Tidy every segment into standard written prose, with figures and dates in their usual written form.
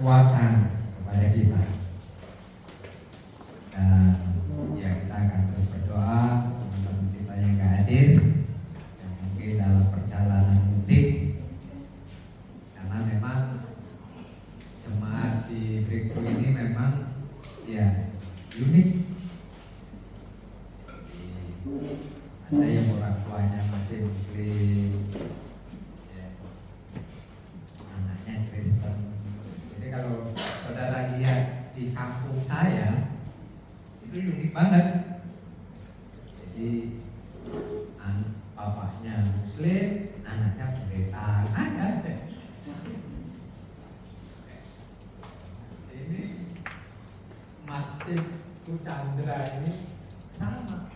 kekuatan kepada kita. Dan ya kita akan terus berdoa teman-teman kita yang gak hadir, yang mungkin dalam perjalanan mudik, karena memang jemaat di Breakthrough ini memang ya unik. Ada yang orang tuanya masih Muslim, ya, anaknya Kristen. Jadi kalau saudara lihat di kampung saya itu unik banget. Jadi bapaknya Muslim, anaknya pendeta. Ada. Ini Masjid Chandra ini sama.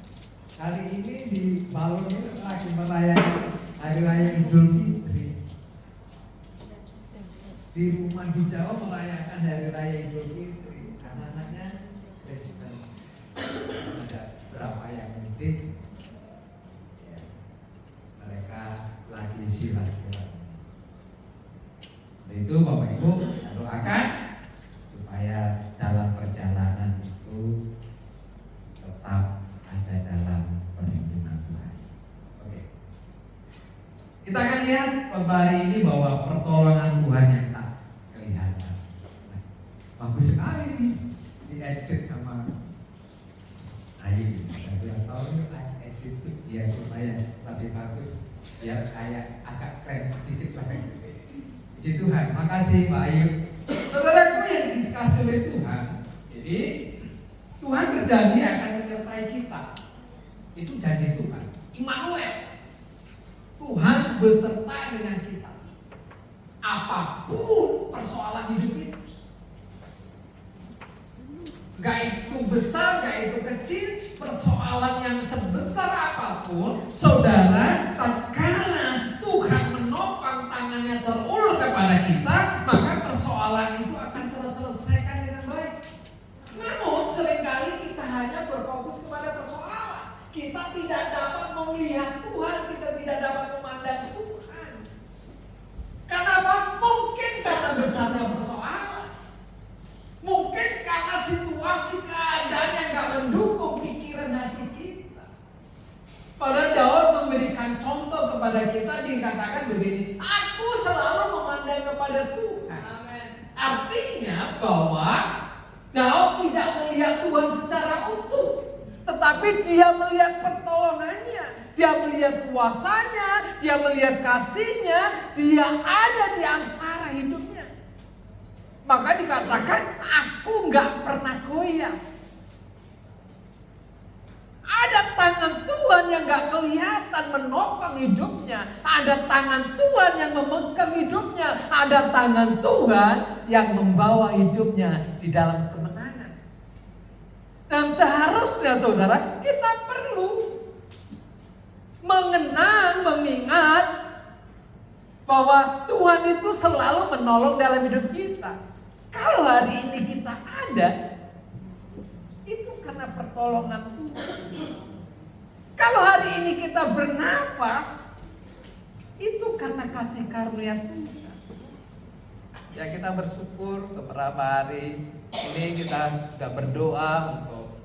Hari ini di Balon ini lagi merayakan Hari Raya Idul Fitri. Di rumah di Jawa merayakan Hari Raya Idul Fitri. Anak-anaknya Kristen. Ada berapa yang mudik? Ya, mereka lagi silaturahmi. Itu Bapak Ibu, kita doakan supaya dalam perjalanan itu tetap ada dalam perlindungan Tuhan. Oke. Kita akan lihat pada hari ini bahwa pertolongan Tuhan yang tak kelihatan. Nah, bagus sekali nih diedit sama Ayu. Saya tahu ini edit itu biar supaya lebih bagus, biar kayak agak keren sedikit lagi. Puji Tuhan, makasih Pak Ayu. Saudaraku yang dikasih oleh Tuhan. Jadi Tuhan berjanji akan menyertai kita. Itu janji Tuhan. Immanuel. Tuhan beserta dengan kita. Apapun persoalan hidup itu. Gak itu besar, gak itu kecil, persoalan yang sebesar apapun, saudara, tatkala Tuhan menopang tangannya terulur kepada kita, maka persoalan itu akan terselesaikan dengan baik. Namun seringkali kita hanya berfokus kepada persoalan. Kita tidak dapat melihat Tuhan, kita tidak dapat memandang Tuhan. Kenapa? Mungkin karena besarnya persoalan. Mungkin karena situasi keadaan yang gak mendukung pikiran hati kita. Pada Daud memberikan contoh kepada kita, dikatakan begini, aku selalu memandang kepada Tuhan. Amen. Artinya bahwa Daud tidak melihat Tuhan secara utuh, tetapi dia melihat pertolongannya, dia melihat kuasanya, dia melihat kasihnya, dia ada di antara hidupnya. Maka dikatakan, aku gak pernah goyah. Ada tangan Tuhan yang gak kelihatan menopang hidupnya. Ada tangan Tuhan yang memegang hidupnya. Ada tangan Tuhan yang membawa hidupnya di dalam kemenangan. Dan seharusnya saudara, kita perlu mengingat bahwa Tuhan itu selalu menolong dalam hidup kita. Kalau hari ini kita ada, itu karena pertolongan Tuhan. Kalau hari ini kita bernapas, itu karena kasih karunia Tuhan. Ya, kita bersyukur beberapa hari ini kita sudah berdoa untuk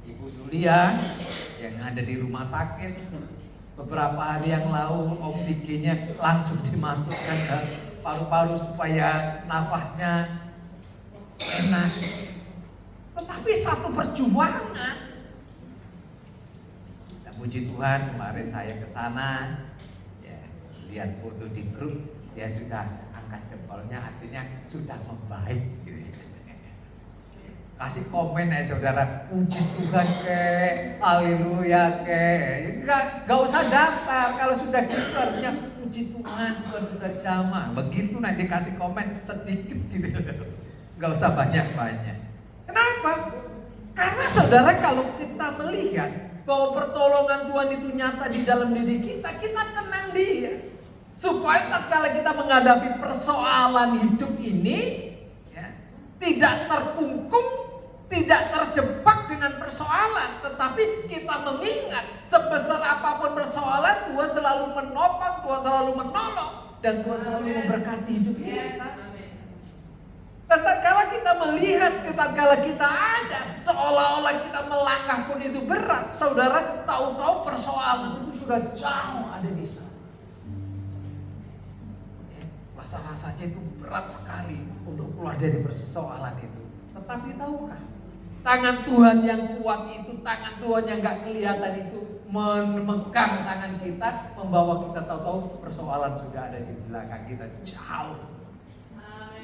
Ibu Julia yang ada di rumah sakit. Beberapa hari yang lalu oksigennya langsung dimasukkan ke paru-paru supaya nafasnya enak. Tetapi satu perjuangan. Dan puji Tuhan, kemarin saya ke sana, ya, lihat foto di grup, dia sudah angkat jempolnya, artinya sudah membaik. Kasih komen ya saudara, puji Tuhan ke, haleluya ke. Gak usah daftar, kalau sudah gitu artinya puji Tuhan, Tuhan sudah jamah. Begitu nanti kasih komen sedikit gitu. Gak usah banyak-banyak. Kenapa? Karena saudara kalau kita melihat bahwa pertolongan Tuhan itu nyata di dalam diri kita, kita kenang Dia. Supaya tatkala kita menghadapi persoalan hidup ini, ya, tidak terkungkung, tidak terjebak dengan persoalan, tetapi kita mengingat sebesar apapun persoalan, Tuhan selalu menopang, Tuhan selalu menolong, dan Tuhan selalu memberkati hidup kita. Dan tatkala kita melihat, tatkala kita ada, seolah-olah kita melangkah pun itu berat. Saudara, tahu-tahu persoalan itu sudah jauh ada di sana. Rasa-rasanya itu berat sekali untuk keluar dari persoalan itu. Tetapi tahukah, tangan Tuhan yang kuat itu, tangan Tuhan yang gak kelihatan itu memegang tangan kita, membawa kita tahu-tahu persoalan sudah ada di belakang kita jauh.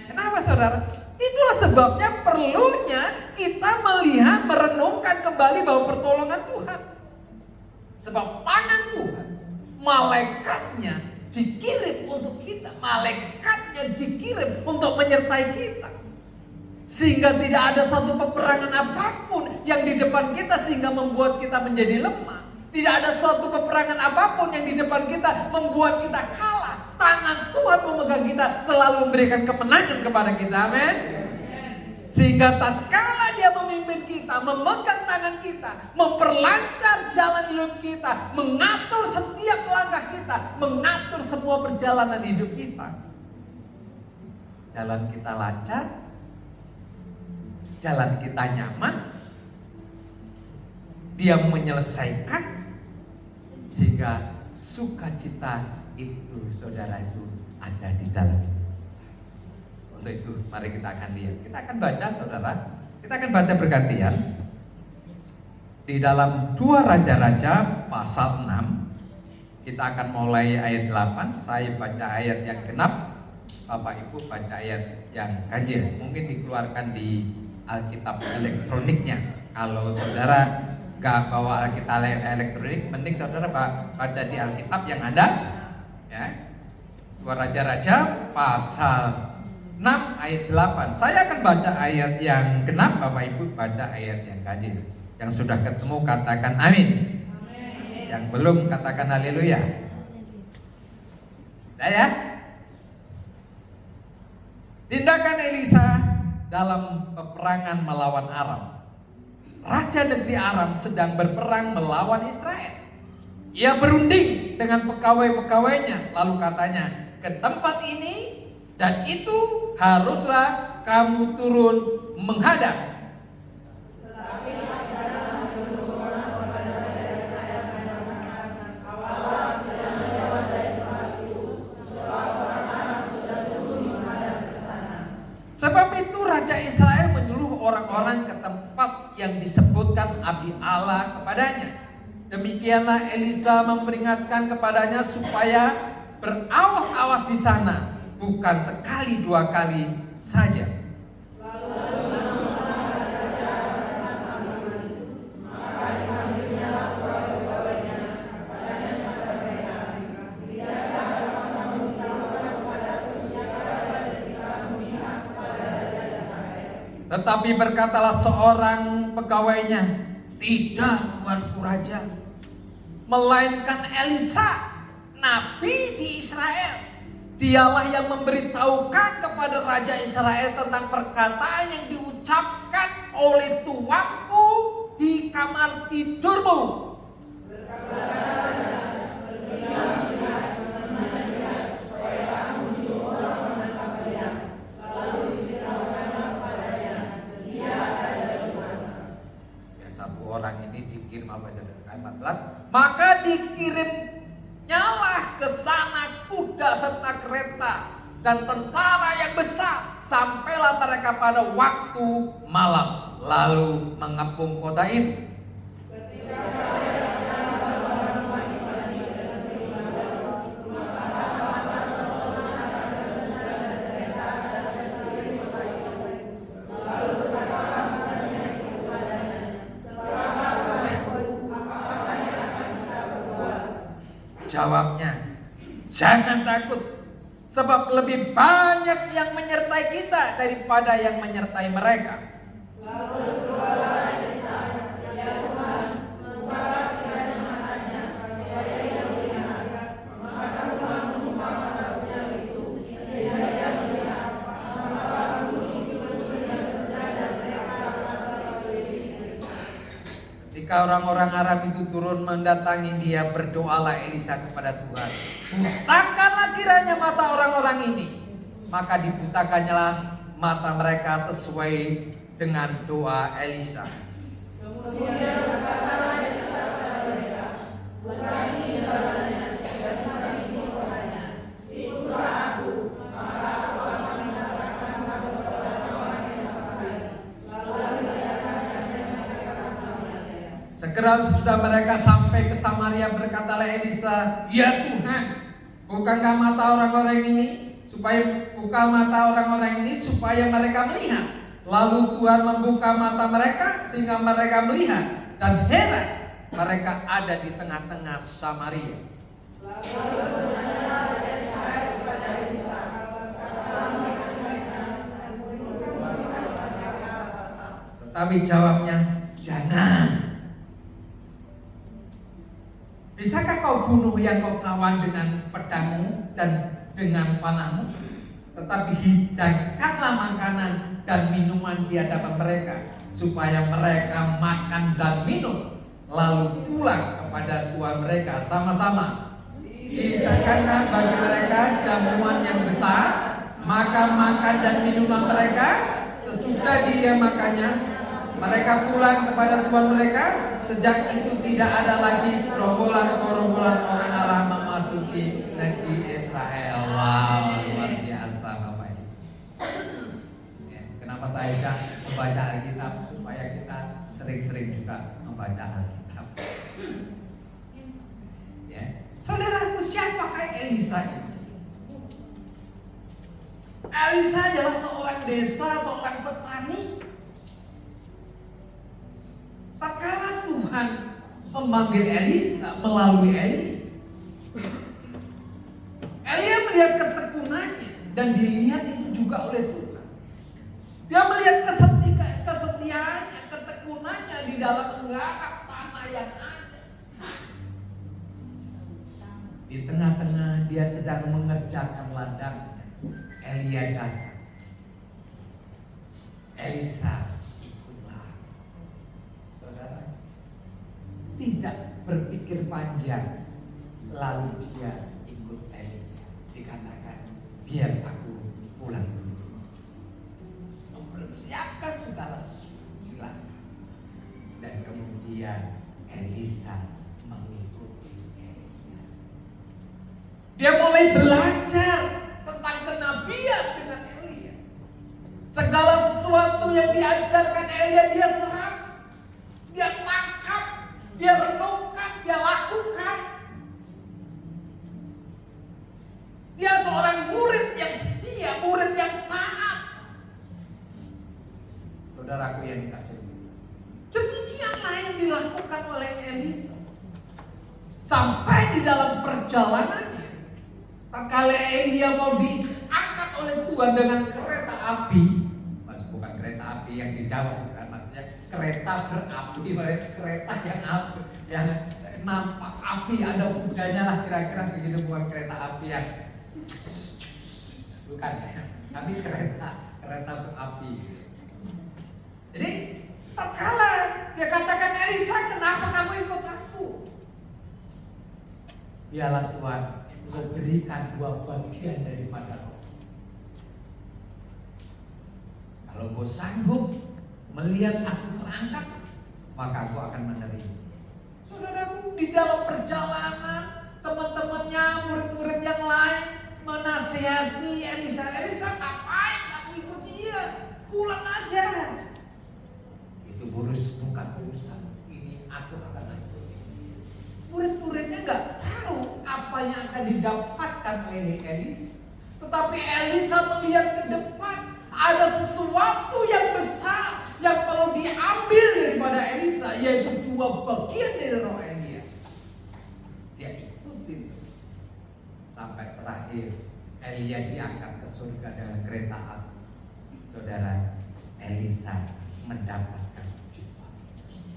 Kenapa saudara? Itulah sebabnya perlunya kita melihat, merenungkan kembali bahwa pertolongan Tuhan. Sebab tangan Tuhan, malaikatnya dikirim untuk kita, malaikatnya dikirim untuk menyertai kita. Sehingga tidak ada satu peperangan apapun yang di depan kita sehingga membuat kita menjadi lemah. Tidak ada suatu peperangan apapun yang di depan kita membuat kita kalah. Tangan Tuhan memegang kita, selalu memberikan kemenangan kepada kita. Amin. Sehingga tatkala Dia memimpin kita, memegang tangan kita, memperlancar jalan hidup kita, mengatur setiap langkah kita, mengatur semua perjalanan hidup kita. Jalan kita lancar, jalan kita nyaman, Dia menyelesaikan, sehingga sukacita itu saudara itu ada di dalam hidup. Untuk itu mari kita akan lihat. Kita akan baca saudara. Kita akan baca bergantian. Di dalam 2 Raja-Raja pasal 6. Kita akan mulai ayat 8. Saya baca ayat yang genap, Bapak Ibu baca ayat yang ganjil. Mungkin dikeluarkan di Alkitab elektroniknya. Kalau saudara nggak bawa Alkitab elektronik, mending saudara baca di Alkitab yang ada. Ya, 2 Raja-Raja pasal 6 ayat 8. Saya akan baca ayat yang genap, Bapak Ibu baca ayat yang ganjil. Yang sudah ketemu katakan amin. Amin. Yang belum katakan haleluya. Ya. Tindakan Elisa dalam peperangan melawan Aram. Raja negeri Aram sedang berperang melawan Israel. Ia berunding dengan pegawai-pegawainya, lalu katanya, ke tempat ini dan itu haruslah kamu turun menghadap. Sebab itu Raja Israel menyuruh orang-orang ke tempat yang disebutkan Abi Allah kepadanya. Demikianlah Elisa memperingatkan kepadanya supaya berawas-awas di sana, bukan sekali 2 kali saja. Tetapi berkatalah seorang pegawainya, tidak Tuanku Raja, melainkan Elisa, nabi di Israel. Dialah yang memberitahukan kepada Raja Israel tentang perkataan yang diucapkan oleh tuanku di kamar tidurmu. Orang ini dikirim apa saudara? 14. Maka dikirimnyalah ke sana kuda serta kereta dan tentara yang besar, sampailah mereka pada waktu malam, lalu mengepung kota itu. Jawabnya, jangan takut, sebab lebih banyak yang menyertai kita daripada yang menyertai mereka. Ketika orang-orang Aram itu turun mendatangi dia, berdoalah Elisa kepada Tuhan, butakanlah kiranya mata orang-orang ini. Maka dibutakannya mata mereka sesuai dengan doa Elisa. Kemudian berkatalah Elisa kepada mereka, bukan ini jalannya, dan bukan ini kotanya. Itulah aku, maka aku akan mengatakan kepada orang yang terpaksa, lalu melihatkan dan mereka Samaria. Segera sesudah mereka sampai ke Samaria, berkatalah Elisa, ya Tuhan, bukankah mata orang-orang ini supaya mereka melihat. Lalu Tuhan membuka mata mereka sehingga mereka melihat, dan heran, mereka ada di tengah-tengah Samaria. Tetapi jawabnya, jangan. Bisakah kau bunuh yang kau tawan dengan pedangmu dan dengan panahmu? Tetapi hidangkanlah makanan dan minuman di hadapan mereka, supaya mereka makan dan minum, lalu pulang kepada Tuhan mereka sama-sama. Disediakan bagi mereka jamuan yang besar, maka makan dan minuman mereka. Sesudah dia makannya, mereka pulang kepada Tuhan mereka. Sejak itu tidak ada lagi gerombolan-gerombolan orang Aram memasuki negeri Israel. Wow, luar biasa Bapak Ibu. Ya, kenapa saya membaca Alkitab? Supaya kita sering-sering juga membaca Alkitab. Ya, saudaraku, siapakah Elisa ini? Elisa adalah seorang desa, seorang petani. Tak kala Tuhan memanggil Elisa melalui Elia melihat ketekunannya dan dilihat itu juga oleh Tuhan. Dia melihat kesetiaannya, ketekunannya di dalam menggarap tanah yang ada. Di tengah-tengah dia sedang mengerjakan ladangnya, Elia datang. Elisa tidak berpikir panjang, lalu dia ikut Elia. Dikatakan, biar aku pulang dulu. Mempersiapkan segala sesuatu, silakan. Dan kemudian Elisa mengikuti Elia. Dia mulai belajar tentang kenabian dengan Elia. Segala sesuatu yang diajarkan Elia dia serap, dia tangkap, dia renungkan, dia lakukan. Dia seorang murid yang setia, murid yang taat. Saudaraku yang dikasihi, demikianlah yang dilakukan oleh Elisa. Sampai di dalam perjalanannya, tatkala Elia mau diangkat oleh Tuhan dengan kereta api, bukan kereta api yang di Jawa, kereta berapi, kereta yang nampak api, ada kudanya lah kira-kira begitu, bukan kereta api yang bukan ya, tapi kereta berapi. Jadi tak kalah dia katakan, Elisa, kenapa kamu ikut aku? Biarlah Tuhan, Engkau berikan 2 bagian daripada roh. Kalau Engkau sanggup melihat aku terangkat, maka aku akan menerima. Saudaraku, di dalam perjalanan teman-temannya, murid-murid yang lain menasihati Elisa, ngapain kamu ikut dia? Pulang aja. Itu bukan urusan. Ini aku akan ikut. Murid-muridnya nggak tahu apa yang akan didapatkan oleh Elisa. Tetapi Elisa melihat ke depan, ada sesuatu yang besar yang perlu diambil daripada Elisa, yaitu 2 bagian dari roh Elia. Dia ikutin sampai terakhir Elia diangkat ke surga dengan kereta api. Saudara, Elisa mendapatkan mujizat.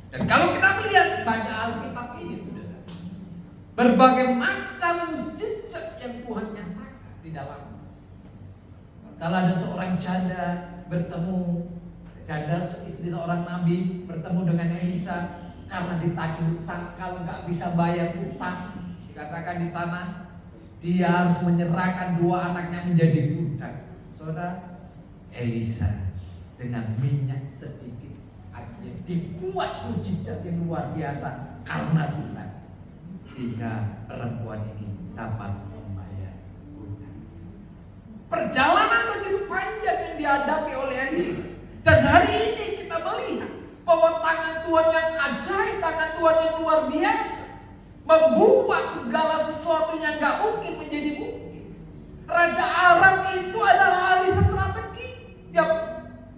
Dan kalau kita melihat baca Alkitab ini, saudara, berbagai macam mujizat yang Tuhan nyatakan di dalamnya. Kalau ada seorang janda bertemu, janda istri seorang nabi bertemu dengan Elisa karena ditagih hutang, kalau nggak bisa bayar hutang, dikatakan di sana dia harus menyerahkan 2 anaknya menjadi budak. Saudara, Elisa dengan minyak sedikit akhirnya dibuat mujizat yang luar biasa karena Tuhan, sehingga perempuan ini dapat membayar hutang. Perjalanan begitu panjang yang dihadapi oleh Elisa, dan hari ini kita melihat bahwa tangan Tuhan yang ajaib, tangan Tuhan yang luar biasa, membuat segala sesuatu yang gak mungkin menjadi mungkin. Raja Aram itu adalah ahli strategi. Dia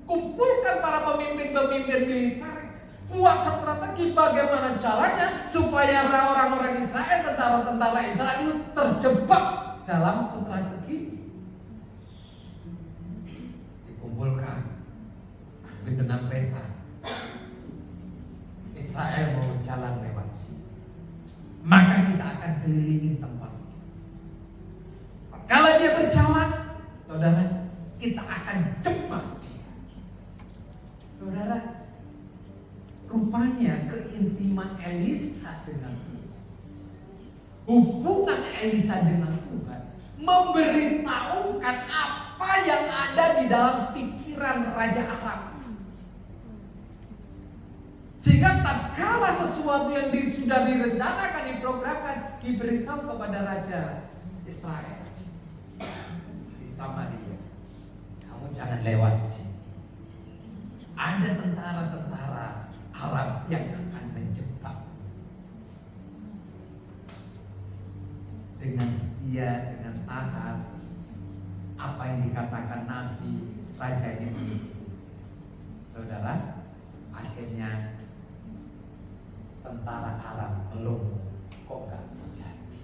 kumpulkan para pemimpin-pemimpin militer, buat strategi bagaimana caranya supaya orang-orang Israel, tentara-tentara Israel itu terjebak dalam strategi. Dikumpulkan dengan peta, Israel mau jalan lewat sini, maka kita akan kelilingi tempat. Kalau dia berjalan, saudara, kita akan jebak dia. Saudara, rupanya keintiman Elisa dengan Tuhan, hubungan Elisa dengan Tuhan, memberitahukan apa yang ada di dalam pikiran Raja Aram. Sehingga tatkala sesuatu yang sudah direncanakan, diprogramkan, diberitahu kepada Raja Israel di Samaria, kamu jangan lewat sini. Ada tentara-tentara Arab yang akan menjebak. Dengan setia, dengan taat, apa yang dikatakan Nabi, Raja ini mengikuti. Saudara, akhirnya tentara Arab belum, kok gak terjadi.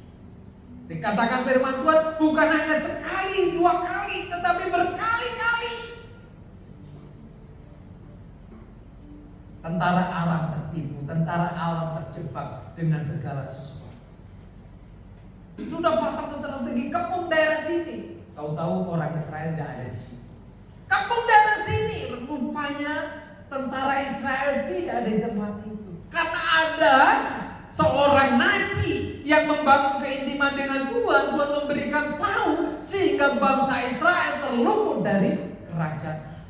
Dikatakan firman Tuhan bukan hanya sekali, dua kali, tetapi berkali-kali. Tentara Arab tertipu, tentara Arab terjebak dengan segala sesuatu. Sudah pasang strategi kepung daerah sini, tahu-tahu orang Israel tidak ada di sini. Kepung daerah sini, rupanya tentara Israel tidak ada di tempat itu. Karena ada seorang nabi yang membangun keintiman dengan Tuhan, Tuhan memberikan tahu sehingga bangsa Israel terluput dari kerajaan.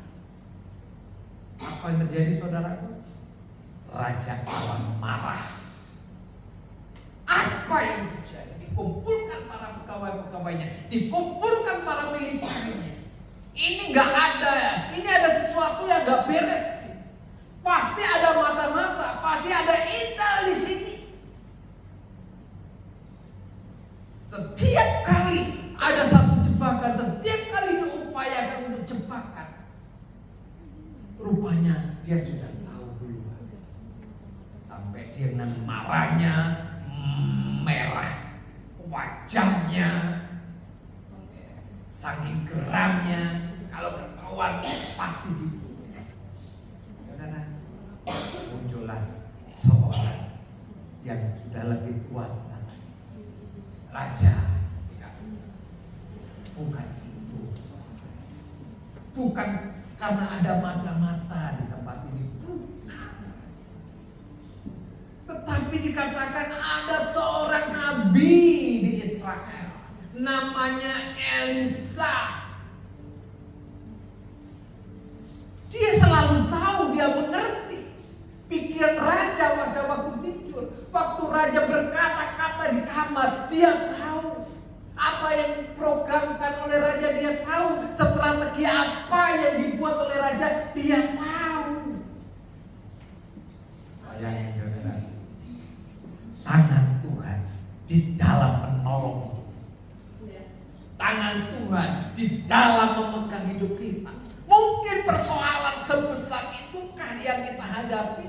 Apa yang terjadi, saudaraku? Raja Aram marah. Apa yang terjadi? Dikumpulkan para pegawai-pegawainya, dikumpulkan para militernya. Ini nggak ada, ini ada sesuatu yang nggak beres. Pasti ada mata-mata, pasti ada intel di sini. Setiap kali ada satu jebakan, setiap kali diupayakan untuk jebakan, rupanya dia sudah tahu duluan. Sampai dia dengan marahnya, merah wajahnya, saking geramnya, kalau ketahuan pasti dibunuh. Muncullah seorang yang sudah lebih kuat, raja dikasih. Bukan itu, bukan karena ada mata-mata di tempat ini, bukan. Tetapi dikatakan ada seorang nabi di Israel, namanya Elisa. Dia selalu tahu, dia mengerti pikiran raja pada waktu tidur. Waktu raja berkata-kata di kamar, dia tahu apa yang diprogramkan oleh raja, dia tahu strategi apa yang dibuat oleh raja, dia tahu. Bayangin saudara, tangan Tuhan di dalam menolong, tangan Tuhan di dalam memegang hidup kita. Mungkin persoalan sebesar itukah yang kita hadapi?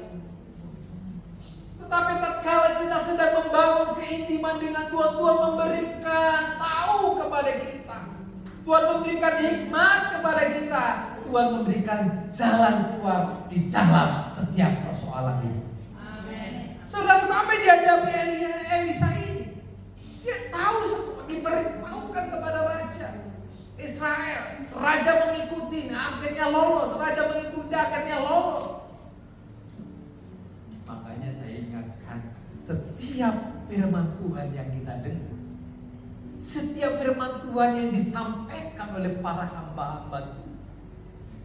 Tetapi tatkala kita sedang membangun keintiman dengan Tuhan, Tuhan memberikan tahu kepada kita, Tuhan memberikan hikmat kepada kita, Tuhan memberikan jalan keluar di dalam setiap persoalan ini. Amin. Saudara, apa yang dihadapi Elisa ini? Dia tahu, diberitahukan kepada raja Israel, raja mengikuti, akhirnya lolos. Raja mengikuti, akhirnya lolos. Makanya saya ingatkan, setiap firman Tuhan yang kita dengar, setiap firman Tuhan yang disampaikan oleh para hamba-hamba Tuhan,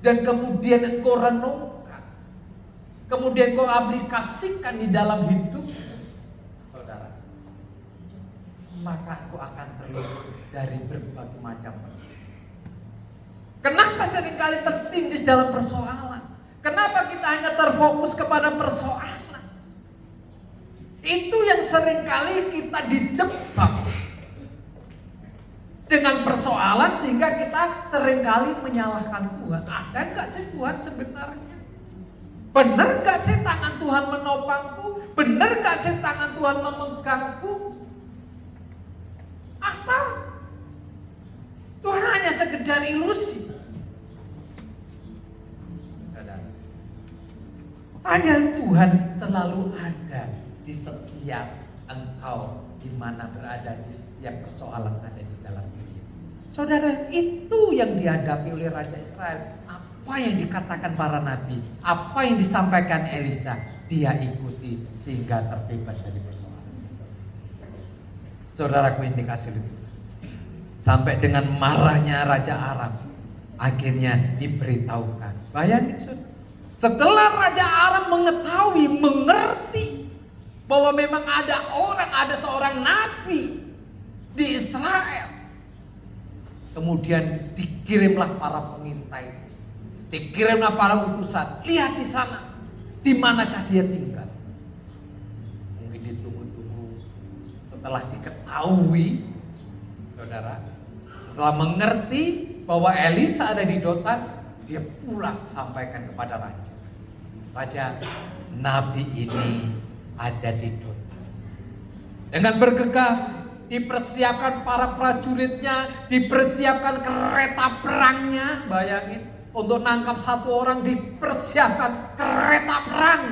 dan kemudian engkau renungkan, kemudian engkau aplikasikan di dalam hidup saudara, maka engkau akan terlindung dari berbagai macam persoalan. Kenapa seringkali tertindih dalam persoalan? Kenapa kita hanya terfokus kepada persoalan? Itu yang seringkali kita dijebak dengan persoalan sehingga kita seringkali menyalahkan Tuhan. Ada nggak sih Tuhan sebenarnya? Benar nggak sih tangan Tuhan menopangku? Benar nggak sih tangan Tuhan memegangku? Atau Tuhan hanya sekedar ilusi? Padahal Tuhan selalu ada di setiap engkau, di mana berada, di setiap persoalan ada di dalam diri. Saudara, itu yang dihadapi oleh Raja Israel. Apa yang dikatakan para nabi, apa yang disampaikan Elisa, dia ikuti sehingga terbebas dari persoalan. Saudaraku yang dikasihi Tuhan, sampai dengan marahnya Raja Aram, akhirnya diberitahukan. Bayangin saudara, setelah Raja Aram mengetahui, mengerti bahwa memang ada seorang nabi di Israel, kemudian dikirimlah para pengintai, dikirimlah para utusan. Lihat di sana, di manakah dia tinggal? Mungkin ditunggu-tunggu. Setelah diketahui, saudara, setelah mengerti bahwa Elisa ada di Dotan, dia pulang sampaikan kepada raja. Raja, nabi ini ada di Dotan. Dengan bergegas dipersiapkan para prajuritnya, dipersiapkan kereta perangnya. Bayangin, untuk nangkap satu orang dipersiapkan kereta perang.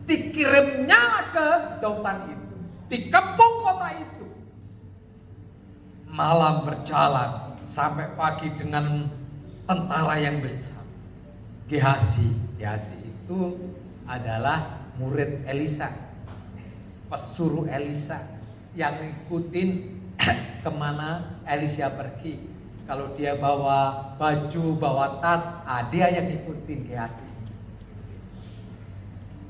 Dikirimnya ke Dotan itu, dikepung kota itu. Malam berjalan sampai pagi dengan tentara yang besar. Gehazi itu adalah murid Elisa, pesuruh Elisa yang ngikutin kemana Elisa pergi. Kalau dia bawa baju, bawa tas, dia yang ngikutin Gehazi.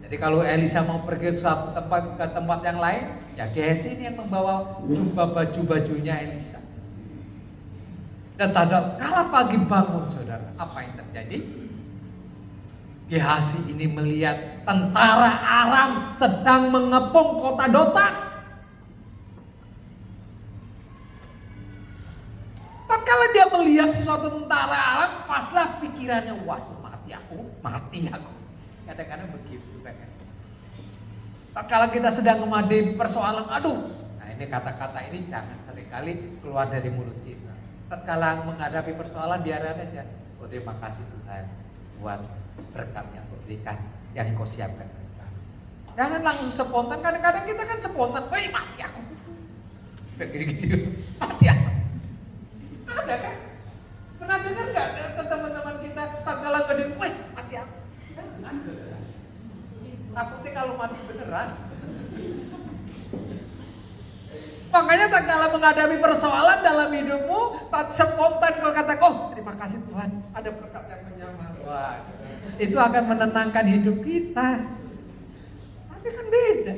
Jadi kalau Elisa mau pergi suatu tempat ke tempat yang lain, ya Gehazi ini yang membawa baju-bajunya Elisa. Dan kala pagi bangun saudara, apa yang terjadi? Gehazi ini melihat tentara Aram sedang mengepung kota Dotan. Tatkala dia melihat sesuatu tentara Aram, pastilah pikirannya, waduh mati aku. Kadang-kadang begitu kan. Tatkala kita sedang menghadapi persoalan, nah ini kata-kata ini jangan seringkali keluar dari mulut kita. Tatkala menghadapi persoalan, biaran aja. Oh, terima kasih Tuhan buat berkat yang kau berikan, yang kau siapkan. Jangan langsung spontan. Kadang-kadang kita kan spontan, woi mati aku. Begitu, mati aku. Ada kan? Pernah dengar nggak teman-teman kita tatkala ngedeng, woi mati aku. Jangan saudara. Takutnya kalau mati beneran. Makanya tak kala menghadapi persoalan dalam hidupmu, tak spontan kau katakan, oh terima kasih Tuhan, ada berkat yang menyamar. Wah, itu akan menenangkan hidup kita. Tapi kan beda.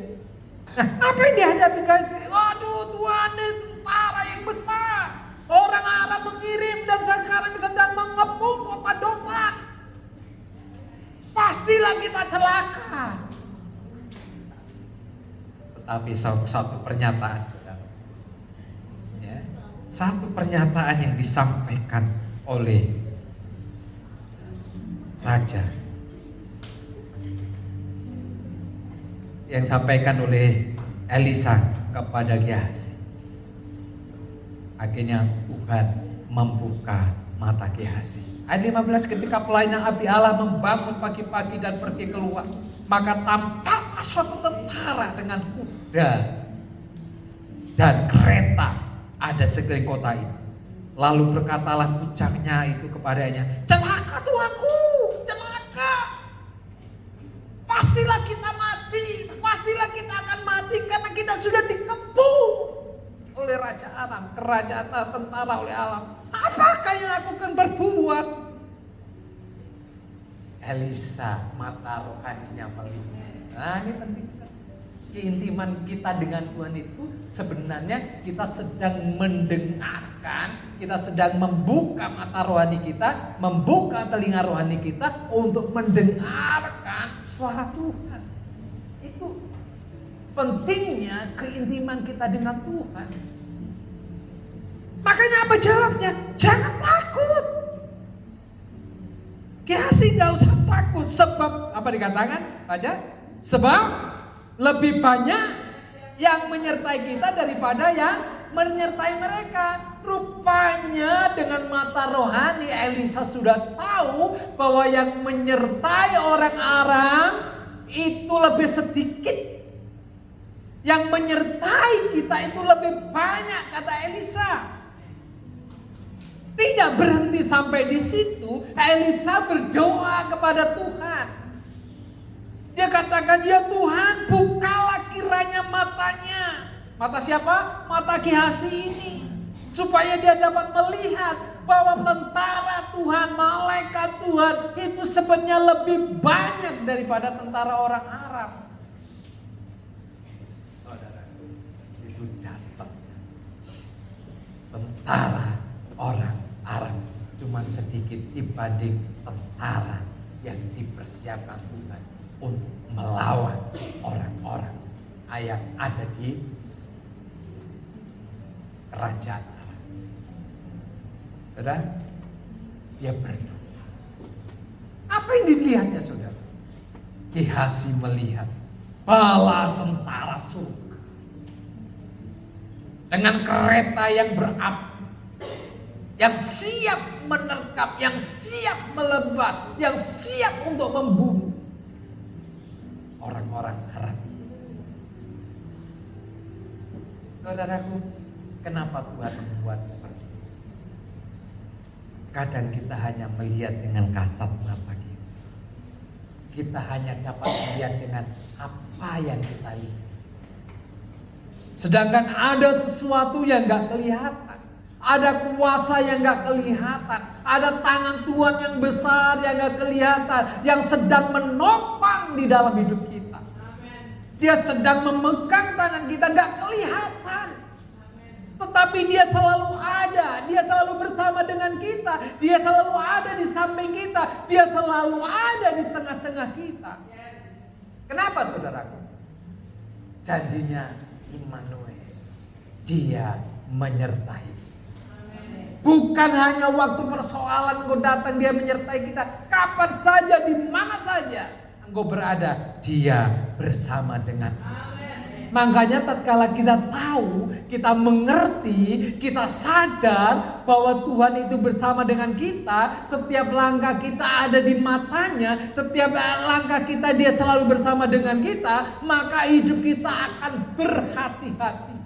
Nah, apa yang dihadapi kasih? Waduh Tuhan, ini tentara yang besar. Orang Arab mengirim dan sekarang sedang mengepung kota Dotan. Pastilah kita celaka. Tetapi satu pernyataan, satu pernyataan yang disampaikan oleh raja, yang disampaikan oleh Elisa kepada Gehazi. Akhirnya Tuhan membuka mata Gehazi. Ayat 15, ketika pelayan Abi Allah membangun pagi-pagi dan pergi keluar, maka tampaklah suatu tentara dengan kuda dan kereta ada sekeliling kota itu. Lalu berkatalah pucangnya itu kepadanya, celaka Tuanku, celaka. Pastilah kita mati, pastilah kita akan mati karena kita sudah dikepung oleh Raja Aram, kerajaan tentara oleh Aram. Apakah yang aku akan berbuat? Elisa mata rohaninya melihat. Nah, ini penting. Keintiman kita dengan Tuhan itu sebenarnya kita sedang mendengarkan, kita sedang membuka mata rohani kita, membuka telinga rohani kita untuk mendengarkan suara Tuhan. Itu pentingnya keintiman kita dengan Tuhan. Makanya apa jawabnya? Jangan takut. Gehazi gak usah takut. Sebab apa dikatakan? Baca. Sebab lebih banyak yang menyertai kita daripada yang menyertai mereka. Rupanya dengan mata rohani Elisa sudah tahu bahwa yang menyertai orang Aram itu lebih sedikit. Yang menyertai kita itu lebih banyak, kata Elisa. Tidak berhenti sampai di situ, Elisa berdoa kepada Tuhan. Dia katakan, ya Tuhan, bukalah kiranya matanya. Mata siapa? Mata Gehazi ini. Supaya dia dapat melihat bahwa tentara Tuhan, malaikat Tuhan itu sebenarnya lebih banyak daripada tentara orang Aram. Saudaraku, itu dasarnya. Tentara orang Aram cuma sedikit dibanding tentara yang dipersiapkan Tuhan untuk melawan orang-orang yang ada di kerajaan Aram. Saudara, dia berdoa. Apa yang dilihatnya, saudara? Gehazi melihat bala tentara surga dengan kereta yang berapi, yang siap menerkam, yang siap melebas, yang siap untuk membunuh orang-orang Aram. Saudaraku, kenapa Tuhan membuat seperti itu? Kadang kita hanya melihat dengan kasat mata kita. Kita hanya dapat melihat dengan apa yang kita lihat. Sedangkan ada sesuatu yang gak kelihatan. Ada kuasa yang gak kelihatan. Ada tangan Tuhan yang besar yang gak kelihatan. Yang sedang menopang di dalam hidup kita. Dia sedang memegang tangan kita, gak kelihatan. Tetapi dia selalu ada. Dia selalu bersama dengan kita. Dia selalu ada di samping kita. Dia selalu ada di tengah-tengah kita. Kenapa, saudaraku? Janjinya Immanuel. Dia menyertai. Bukan hanya waktu persoalan engkau datang dia menyertai kita. Kapan saja, di mana saja engkau berada, dia bersama dengan kita. Makanya tatkala kita tahu, kita mengerti, kita sadar bahwa Tuhan itu bersama dengan kita. Setiap langkah kita ada di matanya. Setiap langkah kita dia selalu bersama dengan kita. Maka hidup kita akan berhati-hati.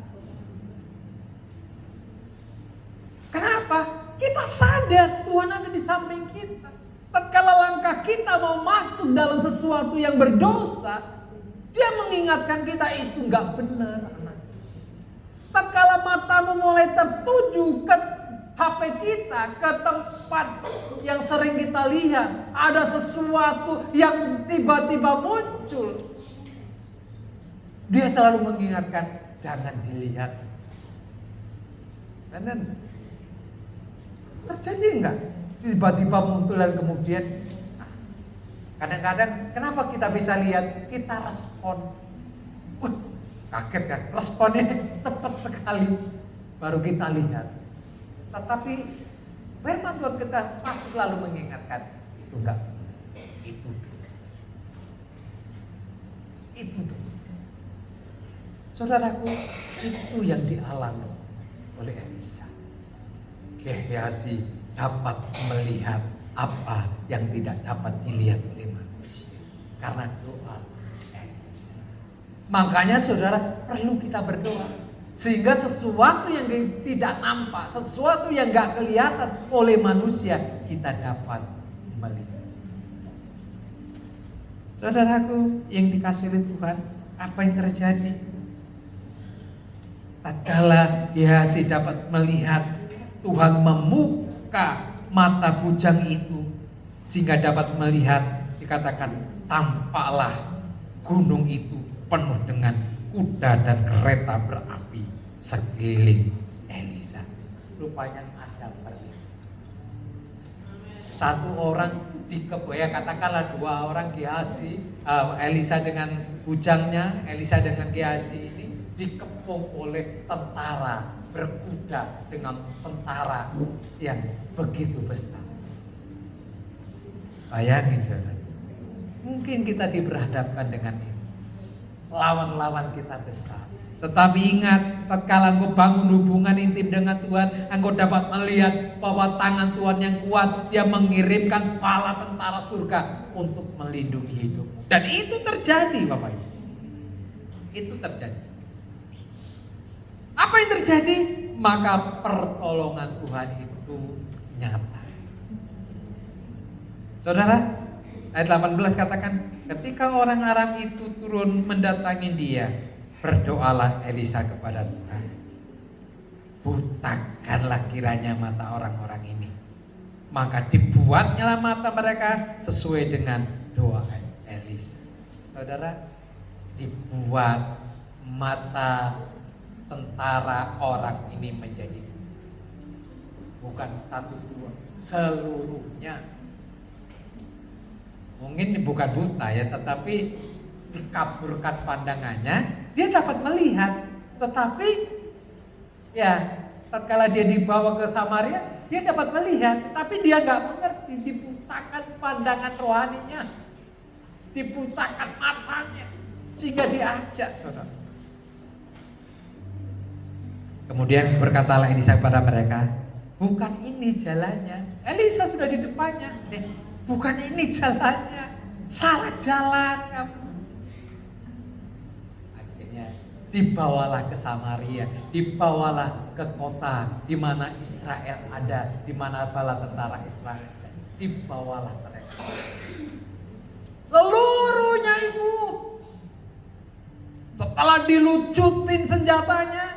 Kenapa? Kita sadar Tuhan ada di samping kita. Tatkala langkah kita mau masuk dalam sesuatu yang berdosa, dia mengingatkan kita itu nggak benar, anak. Tatkala matamu mulai tertuju ke HP kita, ke tempat yang sering kita lihat, ada sesuatu yang tiba-tiba muncul, dia selalu mengingatkan, jangan dilihat. Benar? Terjadi enggak? Tiba-tiba muncul dan kemudian kadang-kadang kenapa kita bisa lihat? Kita respon. Kaget kan? Responnya cepat sekali. Baru kita lihat. Tetapi firman Tuhan kita pasti selalu mengingatkan. Itu enggak. Itu dosa. Itu dosa. Saudaraku, itu yang dialami oleh Elisa. Gehazi dapat melihat apa yang tidak dapat dilihat oleh manusia karena doa Elisa. Makanya saudara perlu kita berdoa sehingga sesuatu yang tidak nampak, sesuatu yang gak kelihatan oleh manusia kita dapat melihat. Saudaraku yang dikasihi oleh Tuhan, apa yang terjadi? Tatkala Gehazi dapat melihat Tuhan membuka mata bujang itu sehingga dapat melihat. Dikatakan tampaklah gunung itu penuh dengan kuda dan kereta berapi sekeliling Elisa. Rupanya ada perlihat. Satu orang ya katakanlah dua orang Gehazi, Elisa dengan bujangnya, Elisa dengan Gehazi ini dikepung oleh tentara berkuda dengan tentara yang begitu besar. Bayangin saudara, mungkin kita diberhadapkan dengan ini. Lawan-lawan kita besar. Tetapi ingat, tatkala engkau bangun hubungan intim dengan Tuhan, engkau dapat melihat bahwa tangan Tuhan yang kuat, Dia mengirimkan bala tentara surga untuk melindungi hidupmu. Dan itu terjadi, Bapak Ibu. Itu terjadi. Apa yang terjadi? Maka pertolongan Tuhan itu nyata. Saudara, ayat 18 katakan, ketika orang Aram itu turun mendatangi dia, berdoalah Elisa kepada Tuhan, butakanlah kiranya mata orang-orang ini. Maka dibuatnyalah mata mereka sesuai dengan doa Elisa. Saudara, dibuat mata tentara orang ini menjadi, bukan satu dua, seluruhnya. Mungkin bukan buta ya, tetapi dikaburkan pandangannya, dia dapat melihat. Tetapi ya, tatkala dia dibawa ke Samaria, dia dapat melihat, tapi dia nggak mengerti, dibutakan pandangan rohaninya, dibutakan matanya, sehingga diajak, saudara. Kemudian berkatalah Elisa kepada mereka, bukan ini jalannya. Elisa sudah di depannya. Bukan ini jalannya, salah jalan kamu. Akhirnya dibawalah ke Samaria, dibawalah ke kota di mana Israel ada, di mana bala tentara Israel ada. Dibawalah mereka. Seluruhnya ikut. Setelah dilucutin senjatanya,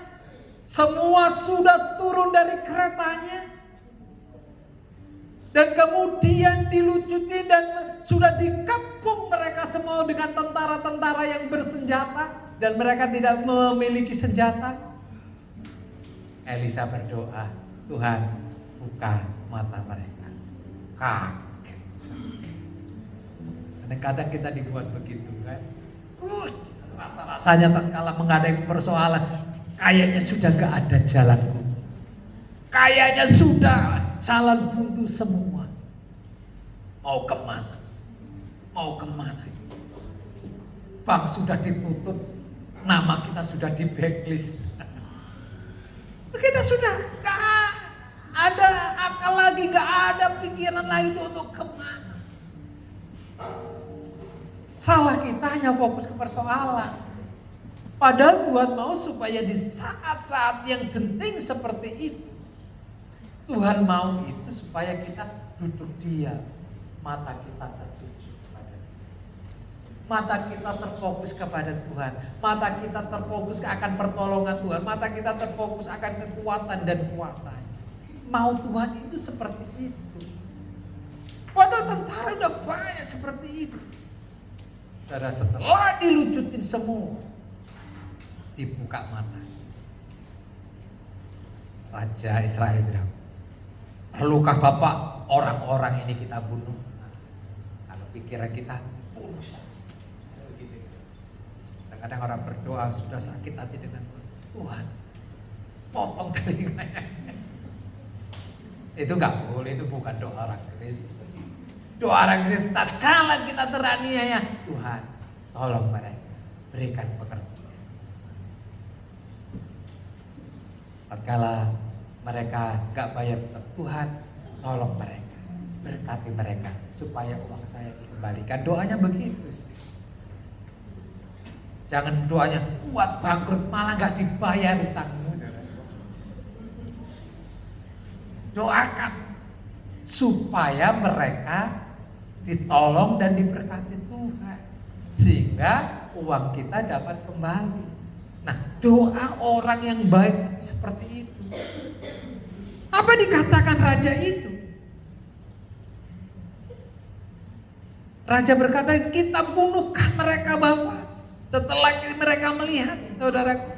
semua sudah turun dari keretanya. Dan kemudian dilucuti dan sudah dikepung mereka semua dengan tentara-tentara yang bersenjata. Dan mereka tidak memiliki senjata. Elisa berdoa, Tuhan buka mata mereka. Kaget. Kadang-kadang kita dibuat begitu kan. Rasa-rasanya tatkala menghadapi persoalan, kayaknya sudah gak ada jalan. Kayaknya sudah jalan buntu semua. Mau kemana? Mau kemana? Bank sudah ditutup, nama kita sudah di blacklist. Kita sudah gak ada akal lagi, gak ada pikiran lagi untuk kemana. Salah kita hanya fokus ke persoalan. Padahal Tuhan mau supaya di saat-saat yang genting seperti itu, Tuhan mau itu supaya kita duduk diam, mata kita tertuju kepada Tuhan. Mata kita terfokus kepada Tuhan, mata kita terfokus akan pertolongan Tuhan, mata kita terfokus akan kekuatan dan kuasa-Nya. Mau Tuhan itu seperti itu. Padahal tentara udah banyak seperti itu. Saudara, setelah dilucutin semua, dibuka mata. Raja Israel bilang, perlukah Bapak orang-orang ini kita bunuh? Nah, kalau pikiran kita bunuh. Kadang-kadang orang berdoa sudah sakit hati dengan Tuhan. Tuhan, potong telinganya. Itu gak boleh, itu bukan doa orang Kristen. Doa orang Kristen, tatkala kita teraniaya, Tuhan tolong mereka, berikan pekerjaan. Tatkala mereka gak bayar, Tuhan tolong mereka, berkati mereka supaya uang saya dikembalikan. Doanya begitu. Jangan doanya buat bangkrut malah gak dibayar utangmu. Doakan supaya mereka ditolong dan diberkati Tuhan, sehingga uang kita dapat kembali. Nah, doa orang yang baik seperti itu. Apa dikatakan raja itu? Raja berkata, kita bunuhkan mereka Bapak. Setelah mereka melihat, saudaraku.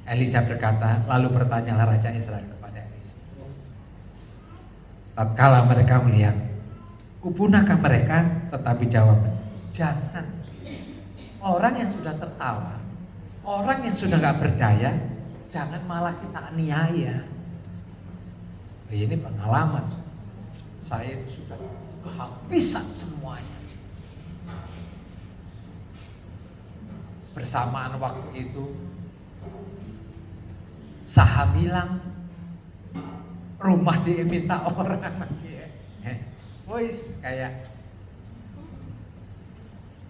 Elisa berkata, lalu bertanyalah Raja Israel kepada Elisa. Tatkala mereka melihat, kupunahkah mereka? Tetapi jawab, jangan. Orang yang sudah tertawar, orang yang sudah gak berdaya, jangan malah kita aniaya. Ini pengalaman. Saya itu sudah kehabisan semuanya. Bersamaan waktu itu, saham hilang, rumah diminta orang lagi. Boys, kayak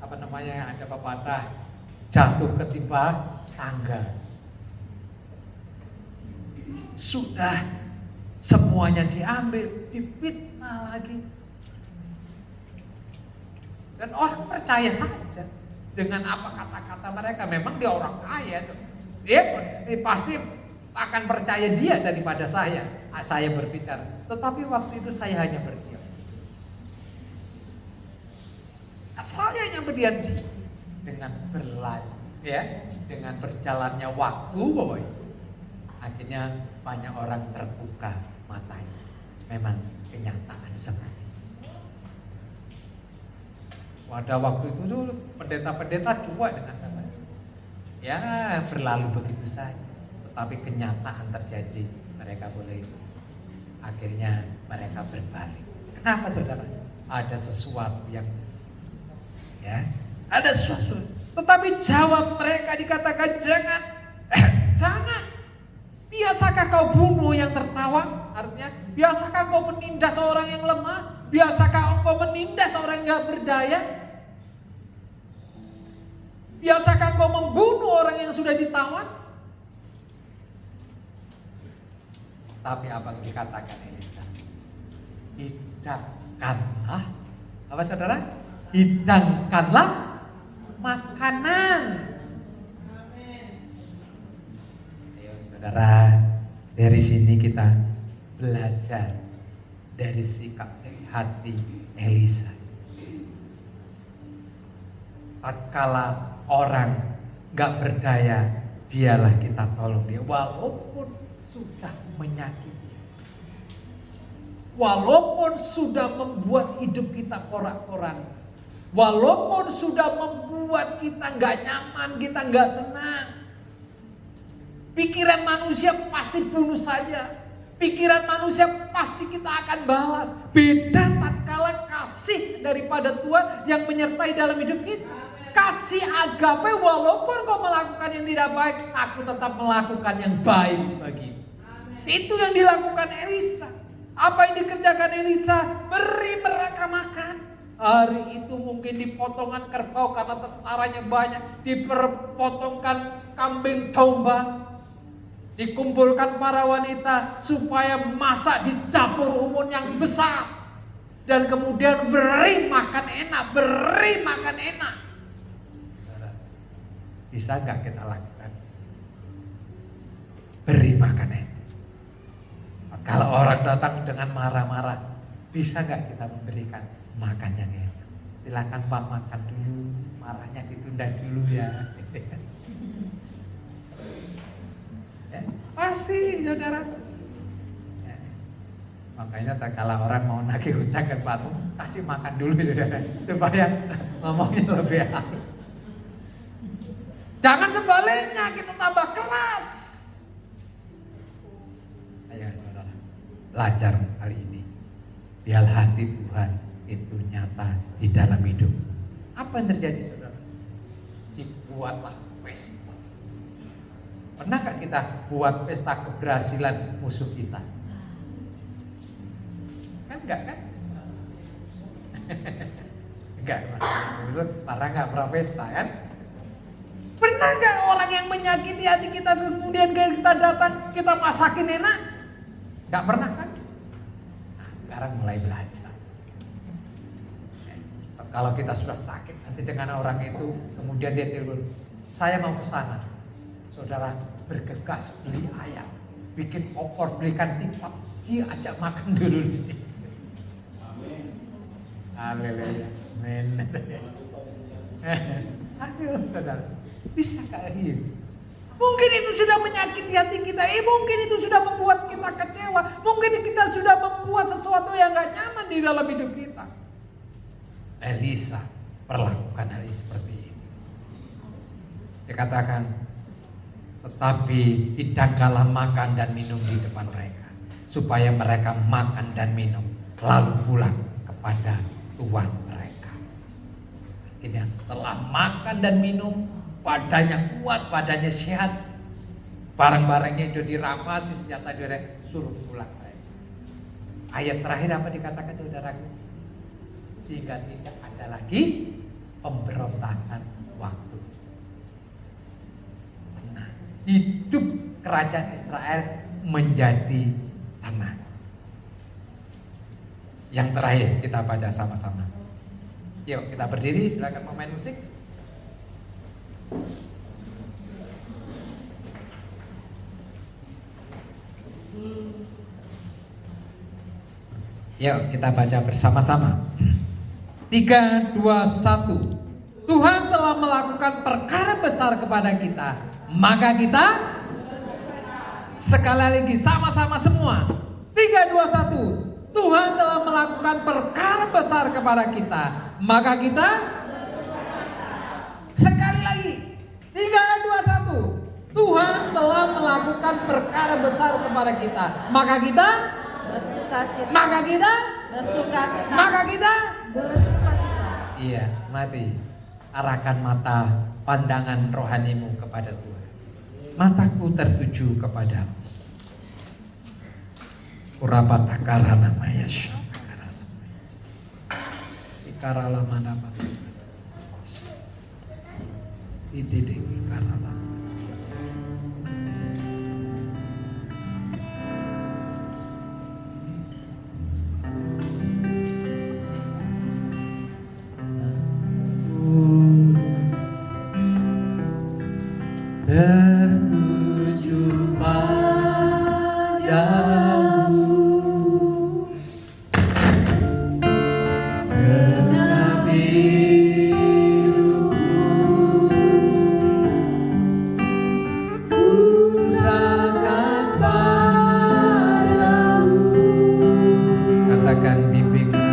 apa namanya, ada pepatah, jatuh ketimpa tangga. Sudah semuanya diambil, difitnah lagi. Dan orang percaya saja dengan apa kata-kata mereka. Memang dia orang kaya, dia pasti akan percaya dia daripada saya berbicara. Tetapi waktu itu saya hanya berdiam. Saya hanya berdiam dengan dengan berjalannya waktu, akhirnya banyak orang terbuka matanya. Memang kenyataan seperti itu. Pada waktu itu dulu pendeta-pendeta cuek dengan saya. Ya berlalu begitu saja. Tetapi kenyataan terjadi, mereka boleh akhirnya mereka berbalik. Kenapa saudara? Ada sesuatu yang besar. Ya, ada sesuatu. Tetapi jawab mereka dikatakan jangan. Jangan. Biasakah kau bunuh yang tertawa? Artinya, biasakah kau menindas orang yang lemah? Biasakah kau menindas orang yang gak berdaya? Biasakah kau membunuh orang yang sudah ditawan? Tapi apa yang dikatakan Elisa? Hidangkanlah, apa saudara? Hidangkanlah makanan. Ayo saudara, dari sini kita belajar dari sikap hati Elisa. Tatkala orang gak berdaya, biarlah kita tolong dia, walaupun sudah menyakiti, walaupun sudah membuat hidup kita porak-poranda, walaupun sudah membuat kita gak nyaman, kita gak tenang. Pikiran manusia pasti bunuh saja. Pikiran manusia pasti kita akan balas. Beda tatkala kasih daripada Tuhan yang menyertai dalam hidup kita. Kasih agape, walaupun kau melakukan yang tidak baik, aku tetap melakukan yang baik bagimu. Itu yang dilakukan Elisa. Apa yang dikerjakan Elisa? Beri mereka makan. Hari itu mungkin dipotongkan kerbau karena tentaranya banyak, dipotongkan kambing domba, dikumpulkan para wanita supaya masak di dapur umum yang besar, dan kemudian beri makan enak, beri makan enak. Bisa gak kita lakukan? Beri makan enak. Kalau orang datang dengan marah-marah, bisa gak kita memberikan makan yang enak? Silakan Pak, makan dulu, marahnya ditunda dulu ya. Pasti saudara. Ya. Makanya kalau orang mau nagih hutang ke Pak, kasih makan dulu saudara, supaya ngomongnya lebih halus. Jangan sebaliknya kita tambah keras. Ayo saudara, belajar kali ini. Biar hati Tuhan itu nyata di dalam hidup. Apa yang terjadi saudara? Dibuatlah pesta. Pernah gak kita buat pesta keberhasilan musuh kita? Kan enggak kan? Enggak, pernah gak pernah pesta kan? Pernah gak orang yang menyakiti hati kita kemudian kita datang, kita masakin enak? Gak pernah kan? Nah, sekarang mulai belajar. Kalau kita sudah sakit nanti dengan orang itu, kemudian dia telepon, saya mau ke sana. Saudara, bergegas beli ayam, bikin opor, belikan tipat, dia ajak makan dulu di sini. Haleluya. Amin. Aduh, saudara, bisa kayak gini? Mungkin itu sudah menyakiti hati kita, mungkin itu sudah membuat kita kecewa, mungkin kita sudah membuat sesuatu yang gak nyaman di dalam hidup kita. Elisa perlakukan hal seperti ini. Dikatakan, tetapi hidangkanlah makan dan minum di depan mereka, supaya mereka makan dan minum, lalu pulang kepada tuan mereka. Akhirnya setelah makan dan minum, badannya kuat, badannya sehat, barang-barangnya itu dirampas, senjata suruh pulang mereka. Ayat terakhir apa dikatakan saudaraku? Sehingga tidak ada lagi pemberontakan waktu. Tenang. Hidup kerajaan Israel menjadi tenang. Yang terakhir kita baca sama-sama. Yuk kita berdiri, silakan pemain musik. Yuk kita baca bersama-sama. 3, 2, 1. Tuhan telah melakukan perkara besar kepada kita, maka kita sekali lagi sama-sama semua. 3, 2, 1. Tuhan telah melakukan perkara besar kepada kita, maka kita sekali lagi. 3, 2, 1. Tuhan telah melakukan perkara besar kepada kita, maka kita bersukacita. Maka kita Bersukacita. Maka kita bersukacita. Iya, mati. Arahkan mata pandangan rohanimu kepada Tuhan. Mataku tertuju kepadamu. Urapata karana maya syakara. Ikarala mana mana. Idede ikarala. Tertuju padamu, genap hidupku, ku serahkan padamu. Katakan bimbing aku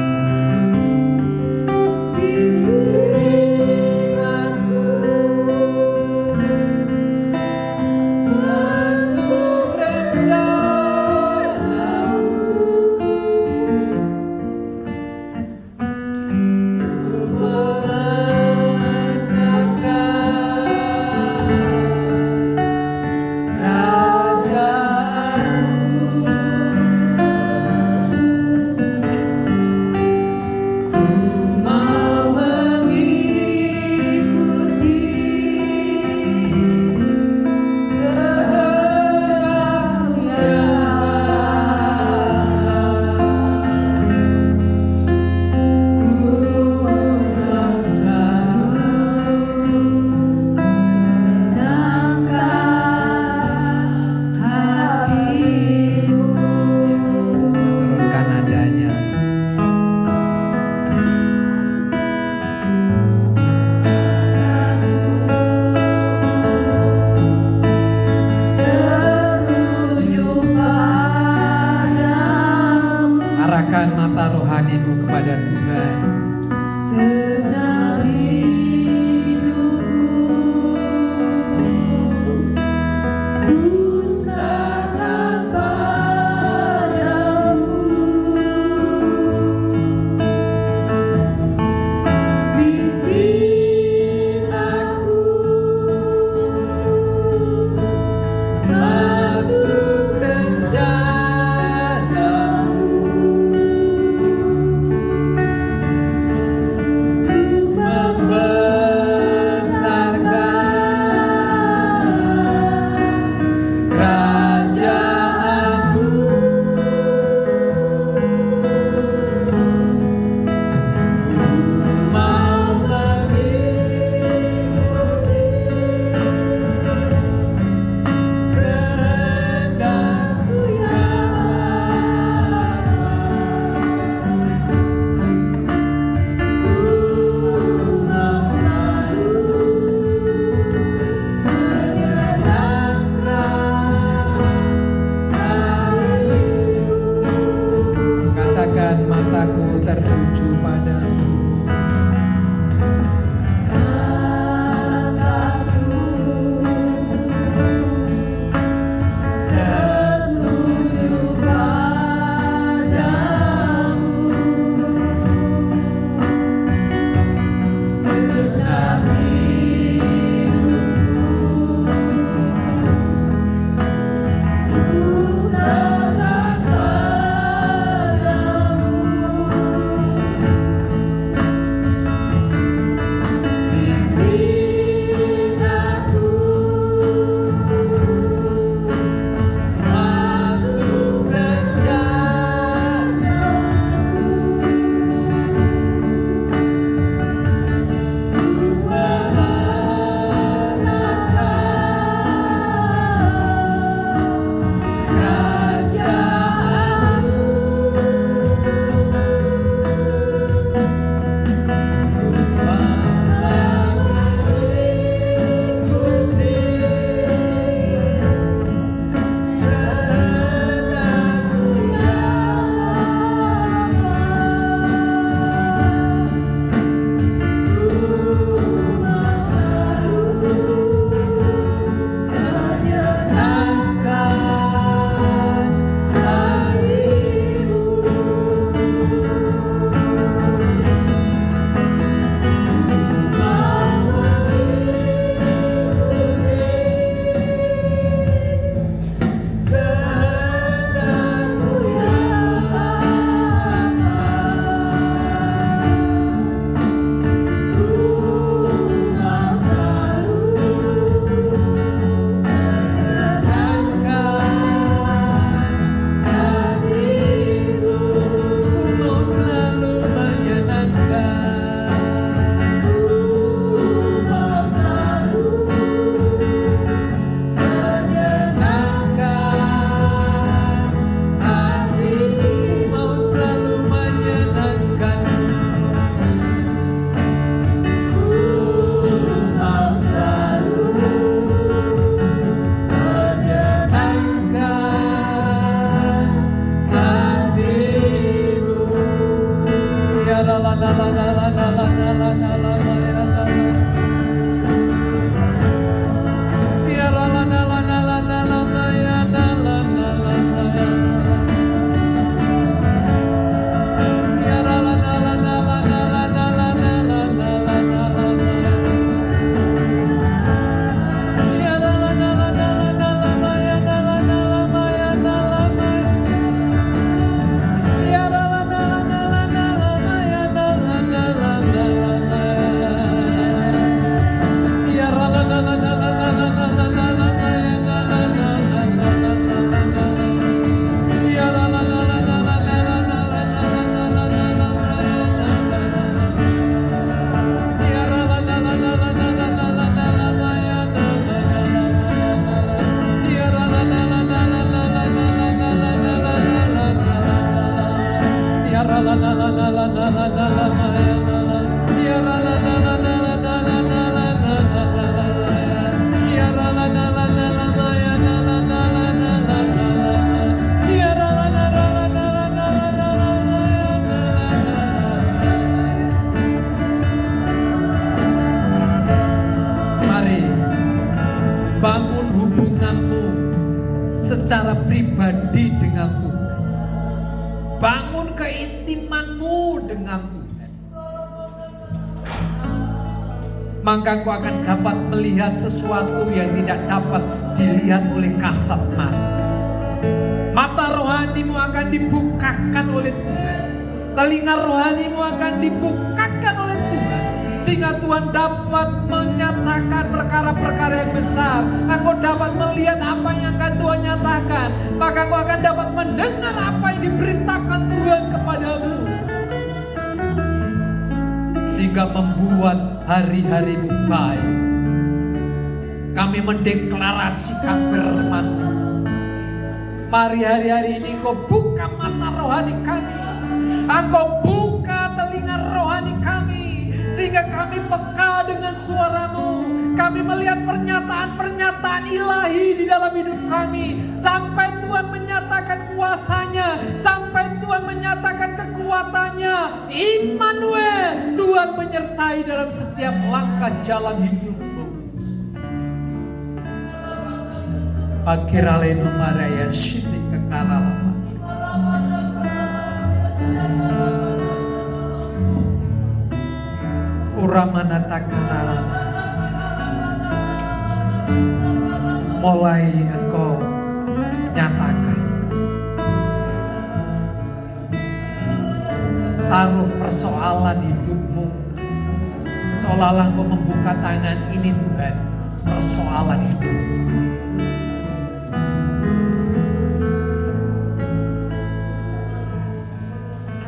Bangun hubunganmu secara pribadi dengan Tuhan. Bangun keintimanmu dengan Tuhan. Maka kau akan dapat melihat sesuatu yang tidak dapat dilihat oleh kasat mata. Mata rohanimu akan dibukakan oleh Tuhan. Telinga rohanimu akan dibukakan oleh Tuhan. Sehingga Tuhan dapat menyatakan perkara-perkara yang besar. Engkau dapat melihat apa yang akan Tuhan nyatakan. Maka engkau akan dapat mendengar apa yang diberitakan Tuhan kepadamu. Sehingga membuat hari-harimu baik. Kami mendeklarasikan firman. Mari hari-hari ini Engkau buka mata rohani kami. Engkau buka telinga rohani kami. Sehingga kami peka dengan suaramu. Kami melihat pernyataan-pernyataan ilahi di dalam hidup kami. Sampai Tuhan menyatakan kuasanya. Sampai Tuhan menyatakan kekuatannya. Immanuel, Tuhan menyertai dalam setiap langkah jalan hidupmu. Pakiraleno maraya shiti kekaralama. Uramana takaralama. Mulai engkau nyatakan. Taruh persoalan hidupmu. Seolah-olah engkau membuka tangan, ini Tuhan, persoalan hidupmu.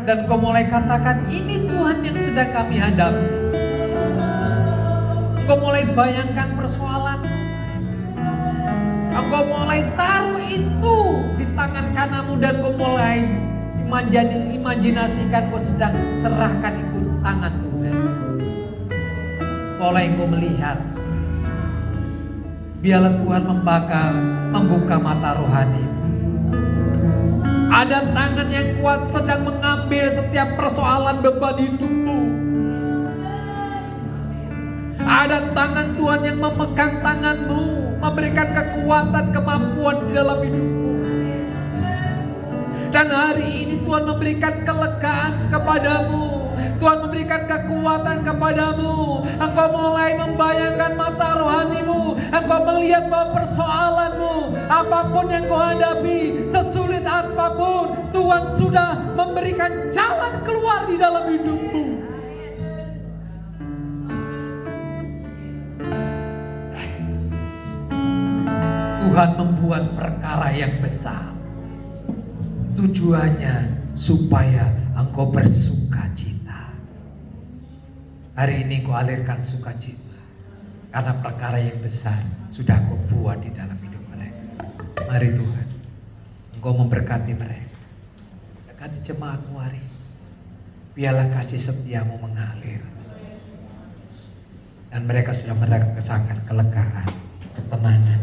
Dan kau mulai katakan, ini Tuhan yang sedang kami hadapi. Kau mulai bayangkan persoalan. Engkau mulai taruh itu di tangan kananmu dan kau mulai imajinasikan kau sedang serahkan itu tangan Tuhan. Mulai kau melihat. Biarlah Tuhan membuka mata rohani. Ada tangan yang kuat sedang mengambil setiap persoalan beban hidupmu. Ada tangan Tuhan yang memegang tanganmu, memberikan kekuatan, kemampuan di dalam hidupmu. Dan hari ini Tuhan memberikan kelegaan kepadamu. Tuhan memberikan kekuatan kepadamu. Engkau mulai membayangkan mata rohanimu. Engkau melihat bahwa persoalanmu, apapun yang kau hadapi, sesulit apapun, Tuhan sudah memberikan jalan keluar di dalam hidupmu. Tuhan membuat perkara yang besar. Tujuannya supaya engkau bersuka cita. Hari ini kau alirkan sukacita. Karena perkara yang besar sudah kau buat di dalam hidup mereka. Mari Tuhan, Engkau memberkati mereka. Berkati jemaatmu hari ini. Biarlah kasih setiamu mengalir. Dan mereka sudah merasakan kelegaan, ketenangan,